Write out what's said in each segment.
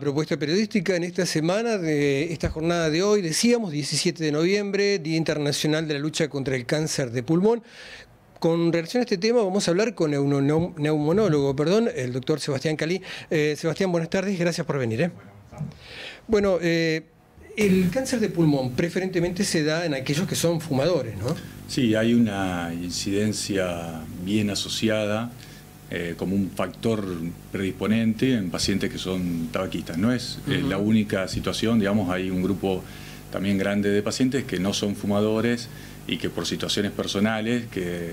Propuesta periodística en esta semana, de esta jornada de hoy, decíamos, 17 de noviembre, Día Internacional de la Lucha contra el Cáncer de Pulmón. Con relación a este tema vamos a hablar con neumonólogo, el doctor Sebastián Calí. Sebastián, buenas tardes, gracias por venir. Bueno, el cáncer de pulmón preferentemente se da en aquellos que son fumadores, ¿no? Sí, hay una incidencia bien asociada como un factor predisponente en pacientes que son tabaquistas. No es la única situación, digamos, hay un grupo también grande de pacientes que no son fumadores y que por situaciones personales, que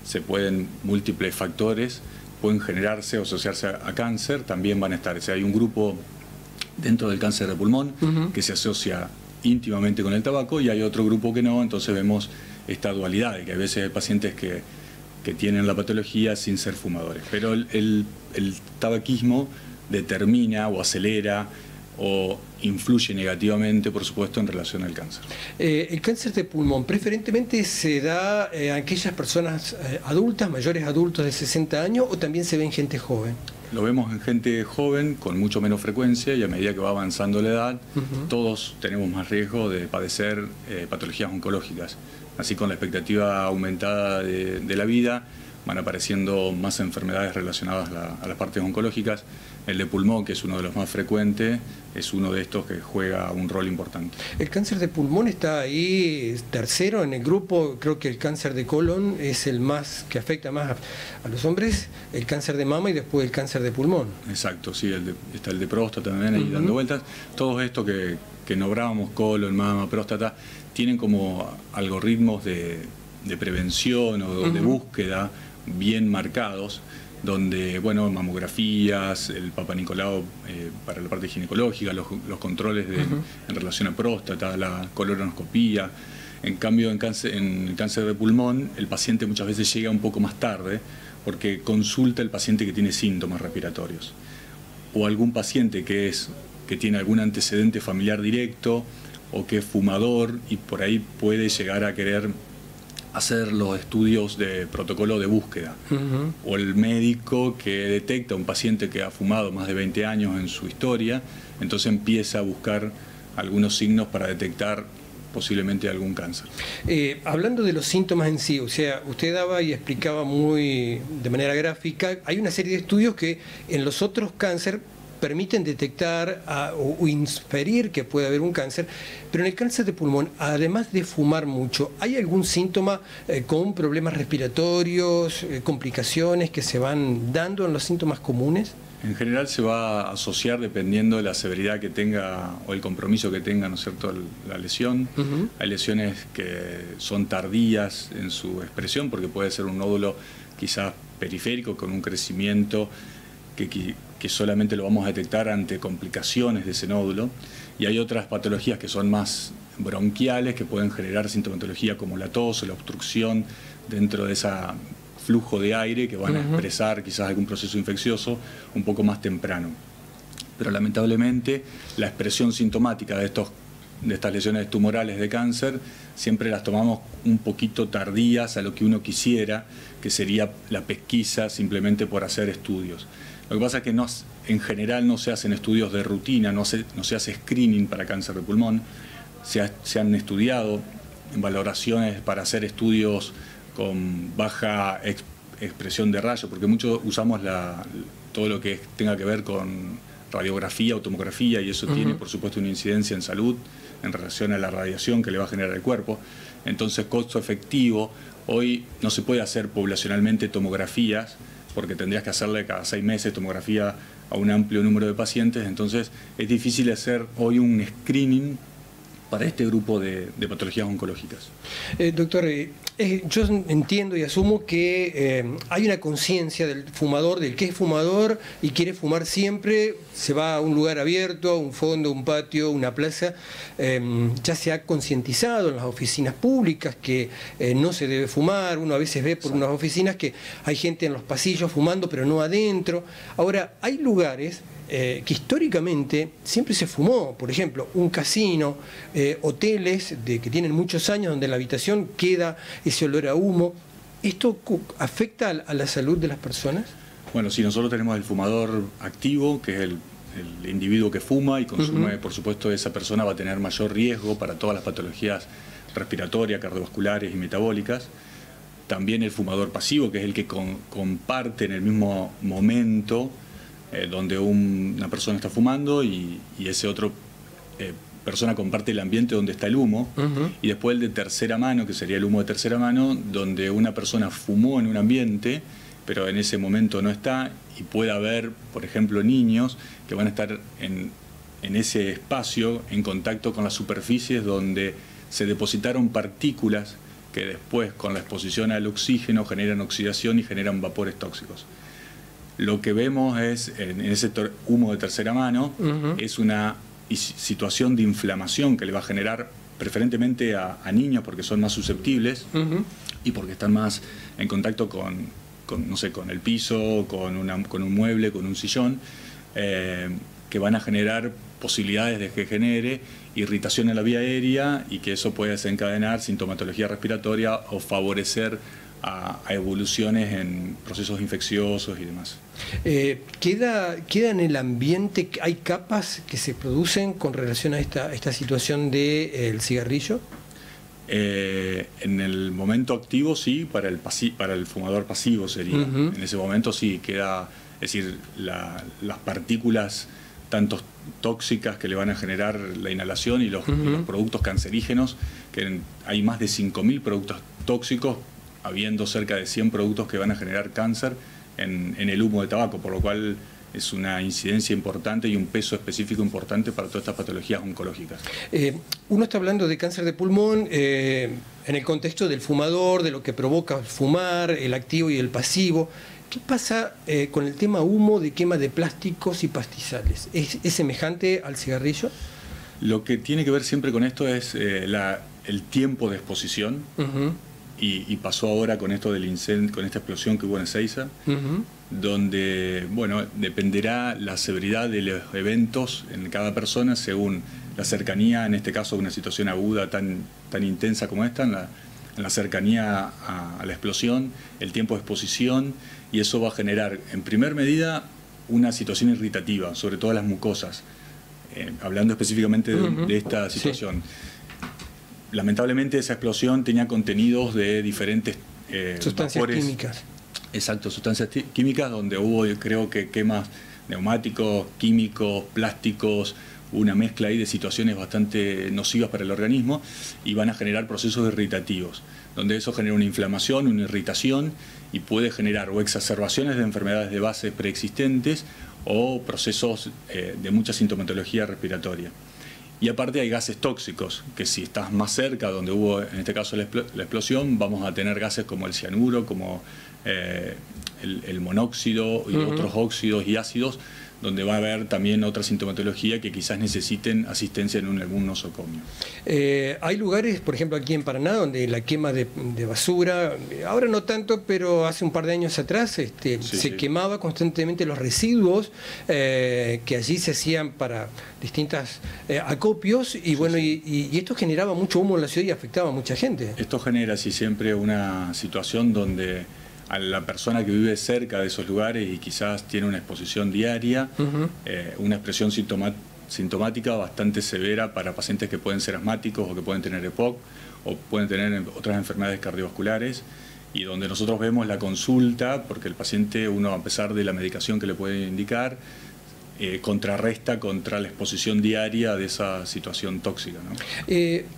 se pueden, múltiples factores, pueden generarse o asociarse a cáncer, también van a estar. O sea, hay un grupo dentro del cáncer de pulmón que se asocia íntimamente con el tabaco y hay otro grupo que no, entonces vemos esta dualidad, de que a veces hay pacientes que tienen la patología sin ser fumadores. Pero el tabaquismo determina o acelera o influye negativamente, por supuesto, en relación al cáncer. El cáncer de pulmón preferentemente se da a aquellas personas adultas, mayores adultos de 60 años, o también se ve en gente joven. Lo vemos en gente joven con mucho menos frecuencia y a medida que va avanzando la edad, todos tenemos más riesgo de padecer patologías oncológicas. Así, con la expectativa aumentada de la vida, van apareciendo más enfermedades relacionadas a las partes oncológicas. El de pulmón, que es uno de los más frecuentes, es uno de estos que juega un rol importante. El cáncer de pulmón está ahí tercero en el grupo. Creo que el cáncer de colon es el más que afecta más a los hombres, el cáncer de mama y después el cáncer de pulmón. Exacto, sí, está el de próstata también ahí dando vueltas. Todo esto que nombrábamos, colon, mama, próstata, tienen como algoritmos de prevención o de búsqueda bien marcados, donde, bueno, mamografías, el Papa Nicolau para la parte ginecológica, los controles en relación a próstata, la colonoscopía. En cambio, en el cáncer de pulmón, el paciente muchas veces llega un poco más tarde, porque consulta el paciente que tiene síntomas respiratorios, o algún paciente que tiene algún antecedente familiar directo, o que es fumador, y por ahí puede llegar a querer hacer los estudios de protocolo de búsqueda. O el médico que detecta a un paciente que ha fumado más de 20 años en su historia, entonces empieza a buscar algunos signos para detectar posiblemente algún cáncer. Hablando de los síntomas en sí, o sea, usted daba y explicaba de manera gráfica, hay una serie de estudios que en los otros cánceres permiten detectar o inferir que puede haber un cáncer, pero en el cáncer de pulmón, además de fumar mucho, ¿hay algún síntoma con problemas respiratorios, complicaciones que se van dando en los síntomas comunes? En general se va a asociar dependiendo de la severidad que tenga o el compromiso que tenga, ¿no es cierto?, la lesión. Hay lesiones que son tardías en su expresión, porque puede ser un nódulo quizás periférico con un crecimiento que solamente lo vamos a detectar ante complicaciones de ese nódulo, y hay otras patologías que son más bronquiales, que pueden generar sintomatología como la tos o la obstrucción dentro de ese flujo de aire, que van a expresar quizás algún proceso infeccioso un poco más temprano. Pero lamentablemente la expresión sintomática de estas lesiones tumorales de cáncer siempre las tomamos un poquito tardías a lo que uno quisiera, que sería la pesquisa simplemente por hacer estudios. Lo que pasa es que en general no se hacen estudios de rutina, no se hace screening para cáncer de pulmón. Se han estudiado valoraciones para hacer estudios con baja expresión de rayos, porque muchos usamos todo lo que tenga que ver con radiografía o tomografía, y eso tiene, por supuesto, una incidencia en salud en relación a la radiación que le va a generar el cuerpo. Entonces, costo efectivo, hoy no se puede hacer poblacionalmente tomografías, porque tendrías que hacerle cada 6 meses tomografía a un amplio número de pacientes, entonces es difícil hacer hoy un screening para este grupo de patologías oncológicas. Doctor, yo entiendo y asumo que hay una conciencia del fumador, del que es fumador y quiere fumar siempre, se va a un lugar abierto, a un fondo, un patio, una plaza, ya se ha concientizado en las oficinas públicas que no se debe fumar. Uno a veces ve por unas oficinas que hay gente en los pasillos fumando, pero no adentro. Ahora, hay lugares que históricamente siempre se fumó, por ejemplo, un casino, hoteles que tienen muchos años donde en la habitación queda ese olor a humo. ¿Esto afecta a la salud de las personas? Bueno, sí, nosotros tenemos el fumador activo, que es el individuo que fuma y consume, por supuesto, esa persona va a tener mayor riesgo para todas las patologías respiratorias, cardiovasculares y metabólicas. También el fumador pasivo, que es el que comparte en el mismo momento donde una persona está fumando y ese otro persona comparte el ambiente donde está el humo. Y después el de tercera mano, que sería el humo de tercera mano, donde una persona fumó en un ambiente, pero en ese momento no está, y puede haber, por ejemplo, niños que van a estar en ese espacio en contacto con las superficies donde se depositaron partículas que después, con la exposición al oxígeno, generan oxidación y generan vapores tóxicos. Lo que vemos es, en ese humo de tercera mano, es una situación de inflamación que le va a generar preferentemente a niños, porque son más susceptibles y porque están más en contacto con no sé, con el piso, con un mueble, con un sillón, que van a generar posibilidades de que genere irritación en la vía aérea y que eso puede desencadenar sintomatología respiratoria o favorecer a evoluciones en procesos infecciosos y demás. ¿Queda en el ambiente, hay capas que se producen con relación a esta situación del cigarrillo? En el momento activo sí, para el fumador pasivo sería. En ese momento sí queda, es decir, las partículas tanto tóxicas que le van a generar la inhalación y los productos cancerígenos, que hay más de 5.000 productos tóxicos, habiendo cerca de 100 productos que van a generar cáncer en el humo de tabaco, por lo cual es una incidencia importante y un peso específico importante para todas estas patologías oncológicas. Uno está hablando de cáncer de pulmón en el contexto del fumador, de lo que provoca fumar, el activo y el pasivo. ¿Qué pasa con el tema humo de quema de plásticos y pastizales? ¿Es semejante al cigarrillo? Lo que tiene que ver siempre con esto es el tiempo de exposición. Y pasó ahora con esto del incendio, con esta explosión que hubo en Ezeiza, donde, bueno, dependerá la severidad de los eventos en cada persona según la cercanía, en este caso una situación aguda tan intensa como esta, en la cercanía a la explosión, el tiempo de exposición, y eso va a generar, en primer medida, una situación irritativa, sobre todo las mucosas, hablando específicamente de esta situación. Sí. Lamentablemente esa explosión tenía contenidos de diferentes sustancias vapores, químicas. Exacto, sustancias químicas, donde hubo, creo que quemas neumáticos, químicos, plásticos, una mezcla ahí de situaciones bastante nocivas para el organismo y van a generar procesos irritativos, donde eso genera una inflamación, una irritación y puede generar o exacerbaciones de enfermedades de base preexistentes o procesos de mucha sintomatología respiratoria. Y aparte hay gases tóxicos, que si estás más cerca, donde hubo en este caso la explosión, vamos a tener gases como el cianuro, como el monóxido y otros óxidos y ácidos, donde va a haber también otra sintomatología que quizás necesiten asistencia en algún nosocomio. Hay lugares, por ejemplo aquí en Paraná, donde la quema de basura, ahora no tanto, pero hace un par de años atrás se quemaba constantemente los residuos que allí se hacían para distintos acopios, y bueno, y esto generaba mucho humo en la ciudad y afectaba a mucha gente. Esto genera siempre una situación donde a la persona que vive cerca de esos lugares y quizás tiene una exposición diaria, una expresión sintomática bastante severa para pacientes que pueden ser asmáticos o que pueden tener EPOC o pueden tener otras enfermedades cardiovasculares, y donde nosotros vemos la consulta, porque el paciente, uno a pesar de la medicación que le puede indicar, contrarresta contra la exposición diaria de esa situación tóxica, ¿no?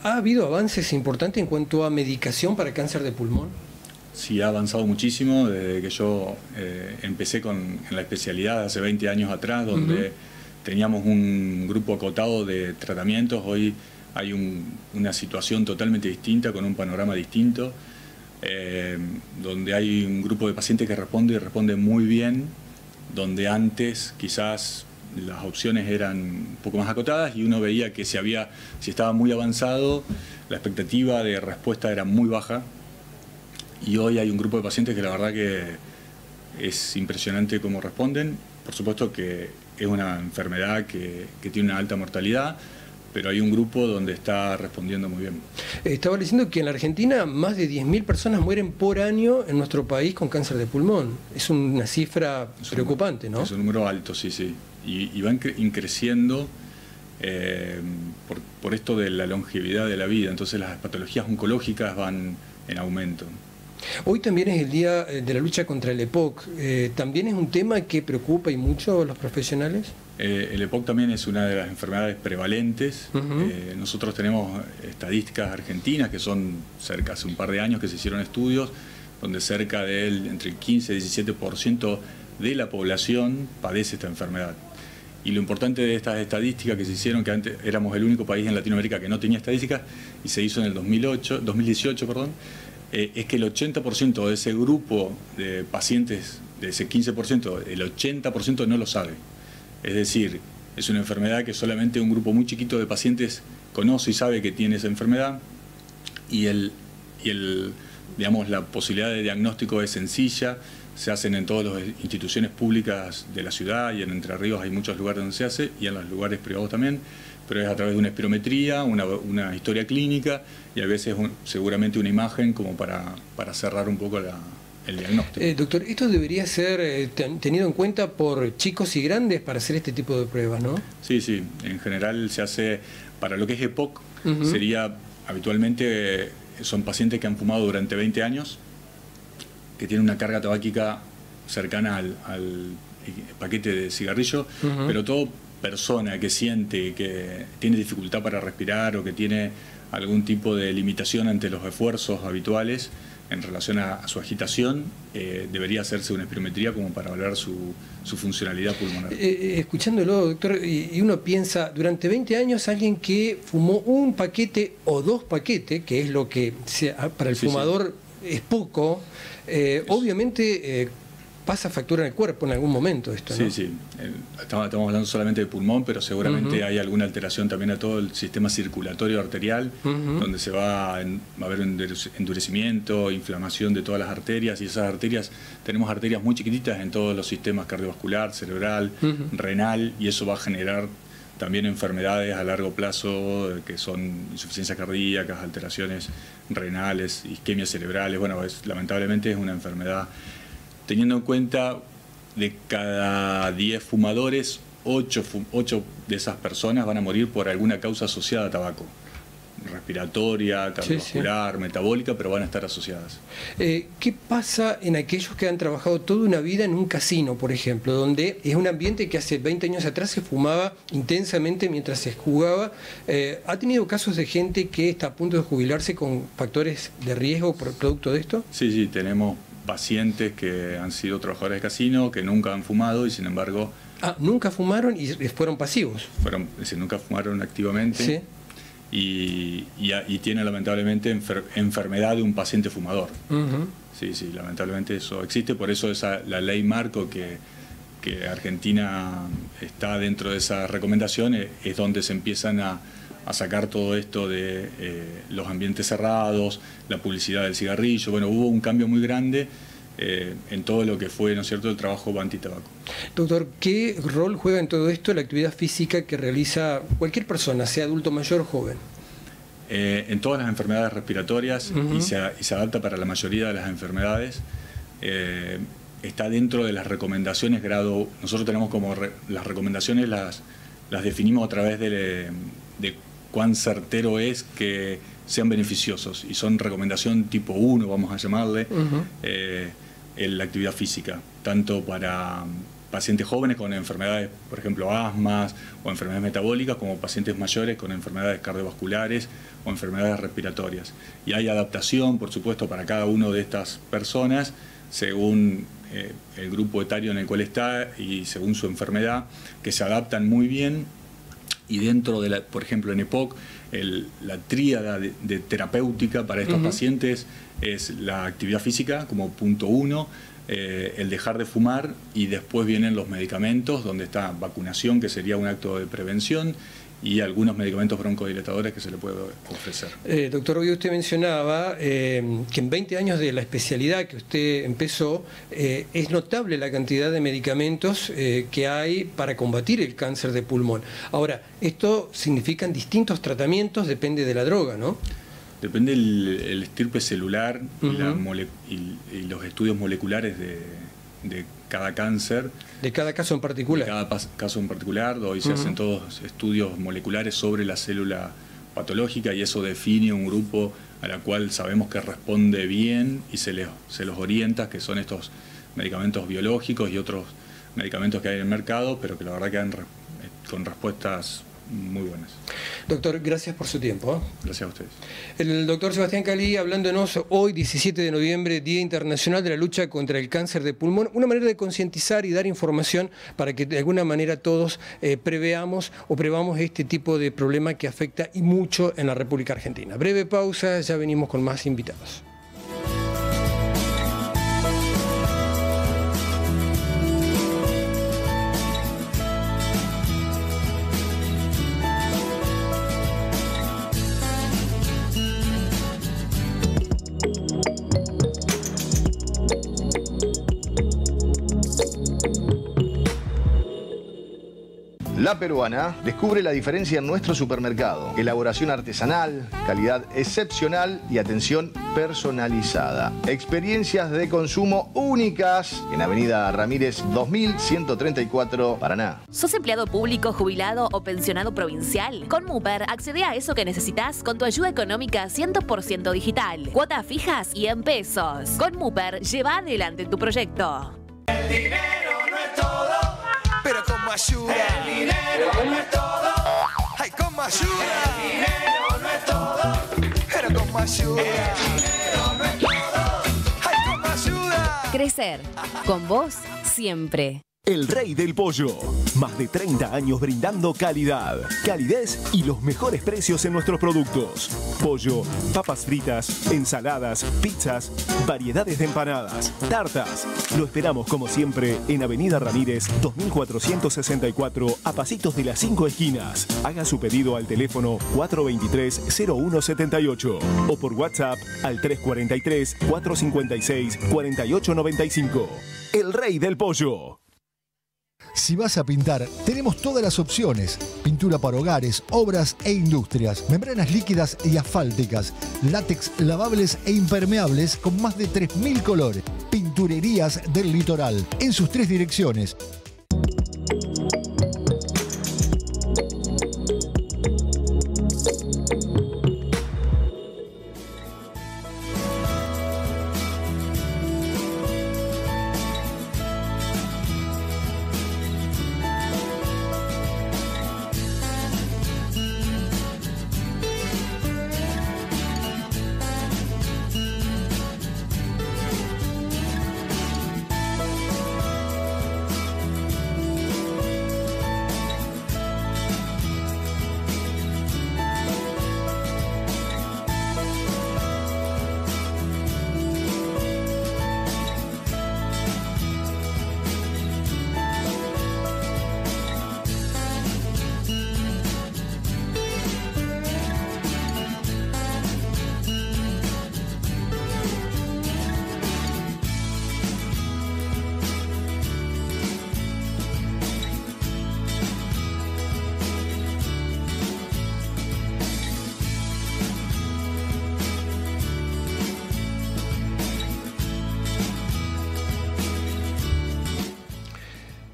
¿Ha habido avances importantes en cuanto a medicación para cáncer de pulmón? Sí, ha avanzado muchísimo desde que yo empecé en la especialidad hace 20 años atrás, donde teníamos un grupo acotado de tratamientos. Hoy hay una situación totalmente distinta, con un panorama distinto, donde hay un grupo de pacientes que responde y responde muy bien, donde antes quizás las opciones eran un poco más acotadas y uno veía que si estaba muy avanzado, la expectativa de respuesta era muy baja. Y hoy hay un grupo de pacientes que la verdad que es impresionante cómo responden. Por supuesto que es una enfermedad que tiene una alta mortalidad, pero hay un grupo donde está respondiendo muy bien. Estaba diciendo que en la Argentina más de 10.000 personas mueren por año en nuestro país con cáncer de pulmón. Es una cifra preocupante, ¿no? Es un número alto, sí. y van creciendo por esto de la longevidad de la vida. Entonces las patologías oncológicas van en aumento. Hoy también es el Día de la Lucha contra el EPOC. ¿También es un tema que preocupa y mucho a los profesionales? El EPOC también es una de las enfermedades prevalentes. Nosotros tenemos estadísticas argentinas que son hace un par de años que se hicieron estudios donde cerca entre el 15 y 17% de la población padece esta enfermedad. Y lo importante de estas estadísticas que se hicieron, que antes éramos el único país en Latinoamérica que no tenía estadísticas, y se hizo en el 2018, es que el 80% de ese grupo de pacientes, de ese 15%, el 80% no lo sabe. Es decir, es una enfermedad que solamente un grupo muy chiquito de pacientes conoce y sabe que tiene esa enfermedad, y digamos, la posibilidad de diagnóstico es sencilla. Se hacen en todas las instituciones públicas de la ciudad, y en Entre Ríos hay muchos lugares donde se hace, y en los lugares privados también, pero es a través de una espirometría, una historia clínica, y a veces seguramente una imagen como para cerrar un poco el diagnóstico. Doctor, esto debería ser tenido en cuenta por chicos y grandes para hacer este tipo de pruebas, ¿no? Sí, sí. En general se hace, para lo que es EPOC, sería habitualmente, son pacientes que han fumado durante 20 años, que tienen una carga tabáquica cercana al paquete de cigarrillo, pero todo persona que siente que tiene dificultad para respirar o que tiene algún tipo de limitación ante los esfuerzos habituales en relación a su agitación, debería hacerse una espirometría como para valorar su funcionalidad pulmonar. Escuchándolo, doctor, y uno piensa, durante 20 años alguien que fumó un paquete o 2 paquetes, que es lo que para el fumador es poco, obviamente pasa factura en el cuerpo en algún momento esto, ¿no? Sí. Estamos hablando solamente de pulmón, pero seguramente hay alguna alteración también a todo el sistema circulatorio arterial, donde va a haber un endurecimiento, inflamación de todas las arterias, y esas arterias, tenemos arterias muy chiquititas en todos los sistemas cardiovascular, cerebral, renal, y eso va a generar también enfermedades a largo plazo que son insuficiencias cardíacas, alteraciones renales, isquemias cerebrales. Bueno, lamentablemente es una enfermedad. Teniendo en cuenta, de cada 10 fumadores, 8 de esas personas van a morir por alguna causa asociada a tabaco. Respiratoria, cardiovascular, metabólica, pero van a estar asociadas. ¿Qué pasa en aquellos que han trabajado toda una vida en un casino, por ejemplo, donde es un ambiente que hace 20 años atrás se fumaba intensamente mientras se jugaba? ¿Ha tenido casos de gente que está a punto de jubilarse con factores de riesgo por producto de esto? Sí, tenemos pacientes que han sido trabajadores de casino, que nunca han fumado y sin embargo... ¿Nunca fumaron y fueron pasivos? Nunca fumaron activamente. Sí. Y tiene lamentablemente enfermedad de un paciente fumador. Sí, lamentablemente eso existe, por eso la ley marco que Argentina está dentro de esa recomendación es donde se empiezan a sacar todo esto de los ambientes cerrados, la publicidad del cigarrillo. Bueno, hubo un cambio muy grande en todo lo que fue, ¿no es cierto?, el trabajo antitabaco. Doctor, ¿qué rol juega en todo esto la actividad física que realiza cualquier persona, sea adulto mayor o joven? En todas las enfermedades respiratorias y se adapta para la mayoría de las enfermedades. Está dentro de las recomendaciones grado. Nosotros tenemos como las recomendaciones las definimos a través de cuán certero es que sean beneficiosos, y son recomendación tipo 1, vamos a llamarle, la actividad física, tanto para pacientes jóvenes con enfermedades, por ejemplo, asmas o enfermedades metabólicas, como pacientes mayores con enfermedades cardiovasculares o enfermedades respiratorias. Y hay adaptación, por supuesto, para cada una de estas personas, según el grupo etario en el cual está y según su enfermedad, que se adaptan muy bien. Y dentro de por ejemplo, en EPOC, la tríada de terapéutica para estos pacientes es la actividad física como punto 1, el dejar de fumar, y después vienen los medicamentos, donde está vacunación, que sería un acto de prevención, y algunos medicamentos broncodilatadores que se le puede ofrecer. Doctor, hoy usted mencionaba que en 20 años de la especialidad que usted empezó, es notable la cantidad de medicamentos que hay para combatir el cáncer de pulmón. Ahora, esto significan distintos tratamientos, depende de la droga, ¿no? Depende el estirpe celular y los estudios moleculares de cada cáncer. De cada caso en particular. De cada caso en particular. Hoy se hacen todos estudios moleculares sobre la célula patológica y eso define un grupo a la cual sabemos que responde bien y se los orienta, que son estos medicamentos biológicos y otros medicamentos que hay en el mercado, pero que la verdad quedan con respuestas muy buenas. Doctor, gracias por su tiempo. Gracias a ustedes. El doctor Sebastián Calí hablándonos hoy, 17 de noviembre, Día Internacional de la Lucha contra el Cáncer de Pulmón, una manera de concientizar y dar información para que de alguna manera todos preveamos este tipo de problema que afecta y mucho en la República Argentina. Breve pausa, ya venimos con más invitados. La Peruana descubre la diferencia en nuestro supermercado. Elaboración artesanal, calidad excepcional y atención personalizada. Experiencias de consumo únicas en Avenida Ramírez 2134, Paraná. ¿Sos empleado público, jubilado o pensionado provincial? Con Muper accede a eso que necesitas con tu ayuda económica 100% digital. Cuotas fijas y en pesos. Con Muper lleva adelante tu proyecto. El dinero no es todo, pero como ayuda. El dinero no es todo. Ay, como ayuda. El dinero no es todo, pero como ayuda. El dinero no es todo. Ay, como ayuda. Crecer. Con vos siempre. El Rey del Pollo. Más de 30 años brindando calidad, calidez y los mejores precios en nuestros productos. Pollo, papas fritas, ensaladas, pizzas, variedades de empanadas, tartas. Lo esperamos como siempre en Avenida Ramírez 2464, a pasitos de las 5 esquinas. Haga su pedido al teléfono 423-0178 o por WhatsApp al 343-456-4895. El Rey del Pollo. Si vas a pintar, tenemos todas las opciones. Pintura para hogares, obras e industrias. Membranas líquidas y asfálticas. Látex lavables e impermeables con más de 3000 colores. Pinturerías del Litoral. En sus 3 direcciones.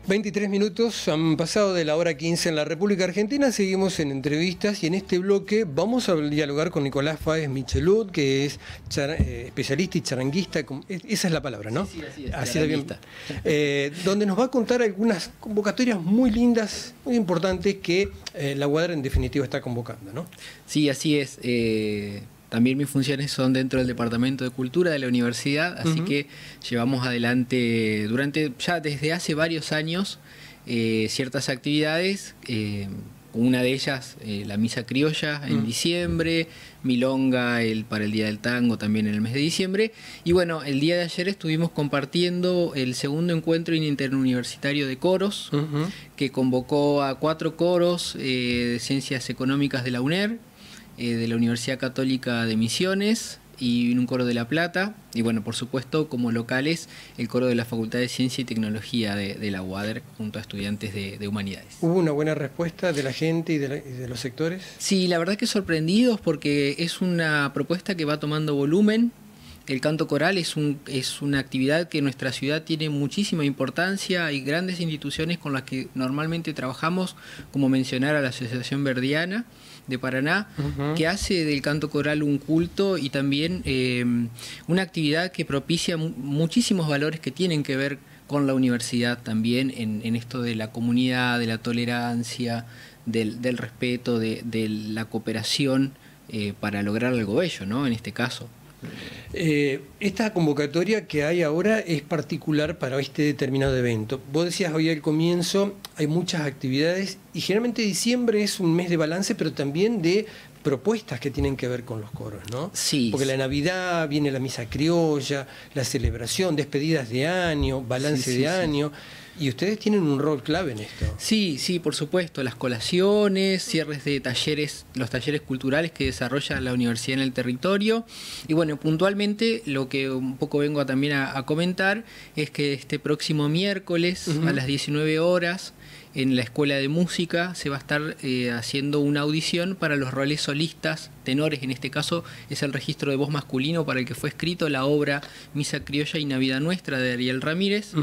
...23 minutos han pasado de la hora 15 en la República Argentina. Seguimos en entrevistas y en este bloque vamos a dialogar con Nicolás Fáez Michelud, que es especialista y charanguista. Esa es la palabra, ¿no? Sí, así es. Así bien. Donde nos va a contar algunas convocatorias muy lindas, muy importantes que la UADER en definitiva está convocando, ¿no? Sí, así es. También mis funciones son dentro del Departamento de Cultura de la Universidad, así que llevamos adelante desde hace varios años ciertas actividades, una de ellas la Misa Criolla en diciembre, Milonga para el Día del Tango también en el mes de diciembre, y bueno, el día de ayer estuvimos compartiendo el segundo encuentro interuniversitario de coros, que convocó a 4 coros de Ciencias Económicas de la UNER, de la Universidad Católica de Misiones y un coro de La Plata, y bueno, por supuesto, como locales, el coro de la Facultad de Ciencia y Tecnología de la UADER, junto a estudiantes de Humanidades. ¿Hubo una buena respuesta de la gente y de los sectores? Sí, la verdad que sorprendidos, porque es una propuesta que va tomando volumen. el canto coral es una actividad que en nuestra ciudad tiene muchísima importancia. Hay grandes instituciones con las que normalmente trabajamos, como mencionar a la Asociación Verdiana de Paraná, que hace del canto coral un culto y también una actividad que propicia muchísimos valores que tienen que ver con la universidad también, en esto de la comunidad, de la tolerancia, del respeto, de la cooperación para lograr algo bello, ¿no? En este caso. Esta convocatoria que hay ahora es particular para este determinado evento. Vos decías hoy al comienzo, hay muchas actividades y generalmente diciembre es un mes de balance, pero también de propuestas que tienen que ver con los coros, ¿no? Sí. Porque la Navidad, viene la misa criolla, la celebración, despedidas de año, balance de año. Y ustedes tienen un rol clave en esto. Sí, sí, por supuesto. Las colaciones, cierres de talleres, los talleres culturales que desarrolla la universidad en el territorio. Y bueno, puntualmente lo que un poco vengo también a comentar es que este próximo miércoles a las 19 horas en la Escuela de Música se va a estar haciendo una audición para los roles solistas, tenores. En este caso es el registro de voz masculino para el que fue escrito la obra Misa Criolla y Navidad Nuestra de Ariel Ramírez.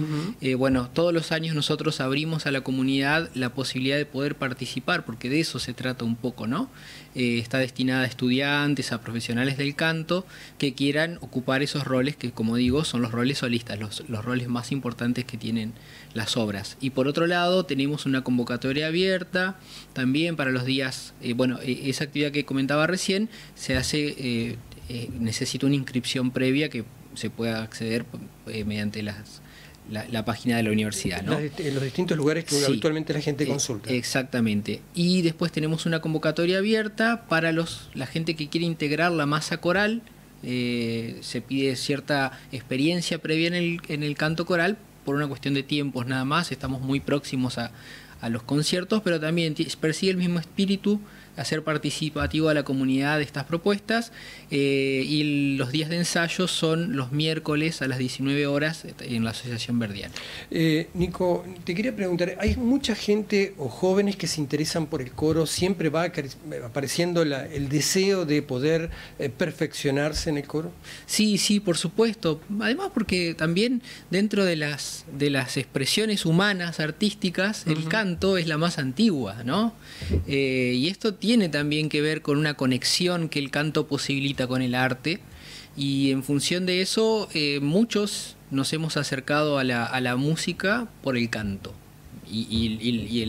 Bueno, todos los años nosotros abrimos a la comunidad la posibilidad de poder participar, porque de eso se trata un poco, ¿no? Está destinada a estudiantes, a profesionales del canto que quieran ocupar esos roles que, como digo, son los roles solistas, los roles más importantes que tienen las obras. Y por otro lado tenemos una convocatoria abierta también para los días, bueno, esa actividad que comentaba recién se hace, necesita una inscripción previa que se pueda acceder mediante la página de la universidad, ¿no? En los distintos lugares que habitualmente la gente consulta. Exactamente. Y después tenemos una convocatoria abierta para la gente que quiere integrar la masa coral. Se pide cierta experiencia previa en el canto coral por una cuestión de tiempos nada más. Estamos muy próximos a los conciertos, pero también persigue el mismo espíritu, hacer participativo a la comunidad de estas propuestas, y los días de ensayo son los miércoles a las 19 horas en la Asociación Verdiana. Nico, te quería preguntar, ¿hay mucha gente o jóvenes que se interesan por el coro? ¿Siempre va apareciendo el deseo de poder perfeccionarse en el coro? Sí, sí, por supuesto. Además porque también dentro de las expresiones humanas, artísticas, el canto es la más antigua, ¿no? Y esto tiene también que ver con una conexión que el canto posibilita con el arte, y en función de eso muchos nos hemos acercado a la música por el canto, y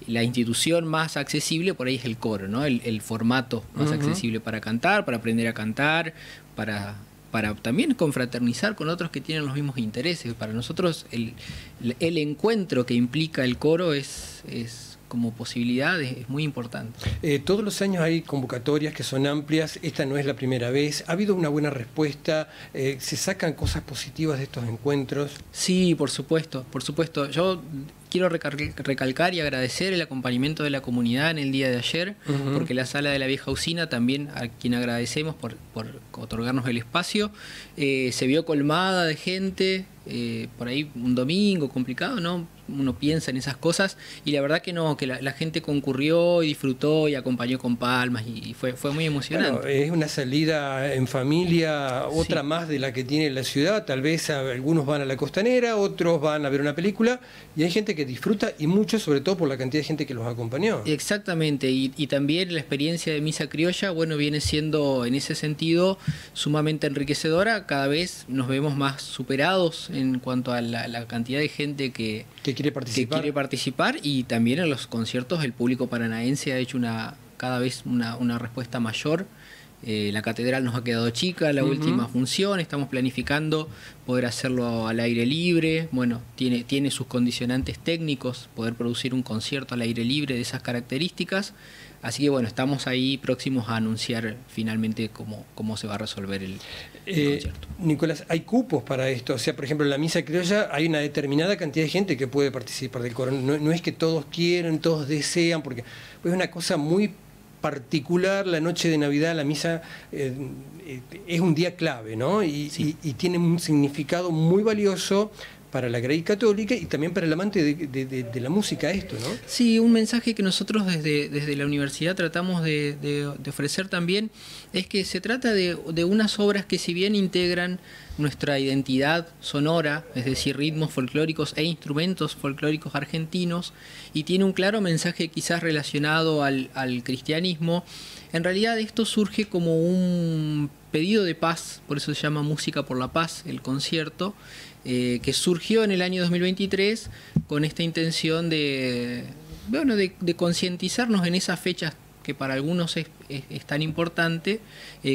la institución más accesible por ahí es el coro, ¿no? El formato más accesible para cantar, para aprender a cantar, para también confraternizar con otros que tienen los mismos intereses. Para nosotros el encuentro que implica el coro es como posibilidad es muy importante. Todos los años hay convocatorias que son amplias, esta no es la primera vez. ¿Ha habido una buena respuesta? ¿Se sacan cosas positivas de estos encuentros? Sí, por supuesto, por supuesto. Yo quiero recalcar y agradecer el acompañamiento de la comunidad en el día de ayer, porque la sala de la vieja usina, también a quien agradecemos por otorgarnos el espacio, se vio colmada de gente. Por ahí un domingo complicado, ¿no? Uno piensa en esas cosas, y la verdad que no, que la gente concurrió y disfrutó y acompañó con palmas, y fue muy emocionante. Bueno, es una salida en familia, otra más de la que tiene la ciudad. Tal vez algunos van a la costanera, otros van a ver una película, y hay gente que disfruta, y mucho, sobre todo por la cantidad de gente que los acompañó. Exactamente, y también la experiencia de Misa Criolla, bueno, viene siendo en ese sentido sumamente enriquecedora. Cada vez nos vemos más superados en cuanto a la cantidad de gente que quiere participar, y también en los conciertos el público paranaense ha hecho cada vez una respuesta mayor. La catedral nos ha quedado chica, la última función, estamos planificando poder hacerlo al aire libre. Bueno, tiene sus condicionantes técnicos poder producir un concierto al aire libre de esas características. Así que bueno, estamos ahí próximos a anunciar finalmente cómo se va a resolver el concierto. Nicolás, ¿hay cupos para esto? O sea, por ejemplo, en la Misa Criolla hay una determinada cantidad de gente que puede participar del coro. No es que todos quieren, todos desean, porque es una cosa muy particular. La noche de Navidad, la misa es un día clave, ¿no? Y tiene un significado muy valioso para la Grey Católica y también para el amante de la música esto, ¿no? Sí, un mensaje que nosotros desde la universidad tratamos de ofrecer también es que se trata de unas obras que, si bien integran nuestra identidad sonora, es decir, ritmos folclóricos e instrumentos folclóricos argentinos, y tiene un claro mensaje quizás relacionado al cristianismo, en realidad esto surge como un pedido de paz, por eso se llama Música por la Paz, el concierto, que surgió en el año 2023 con esta intención de concientizarnos en esas fechas que para algunos es tan importante,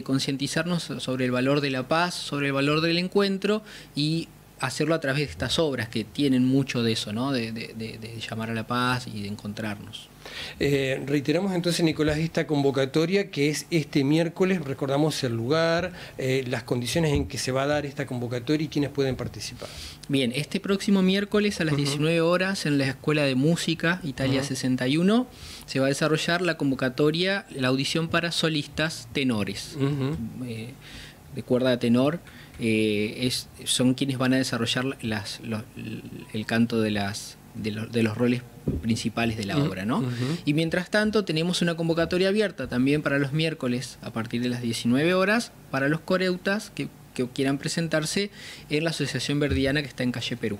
concientizarnos sobre el valor de la paz, sobre el valor del encuentro, y hacerlo a través de estas obras que tienen mucho de eso, ¿no? de llamar a la paz y de encontrarnos. Reiteramos entonces, Nicolás, esta convocatoria que es este miércoles, recordamos el lugar, las condiciones en que se va a dar esta convocatoria y quiénes pueden participar. Bien, este próximo miércoles a las 19 horas en la Escuela de Música Italia 61 se va a desarrollar la convocatoria, la audición para solistas tenores, de cuerda de tenor. Son quienes van a desarrollar el canto de los roles principales de la obra, ¿no? Y mientras tanto tenemos una convocatoria abierta también para los miércoles a partir de las 19 horas para los coreutas que quieran presentarse en la Asociación Verdiana que está en calle Perú,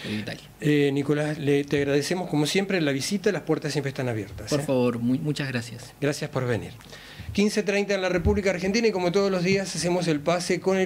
en Italia. Nicolás, te agradecemos como siempre la visita, las puertas siempre están abiertas. Por favor, muchas gracias. Gracias por venir. 15:30 en la República Argentina y como todos los días hacemos el pase con el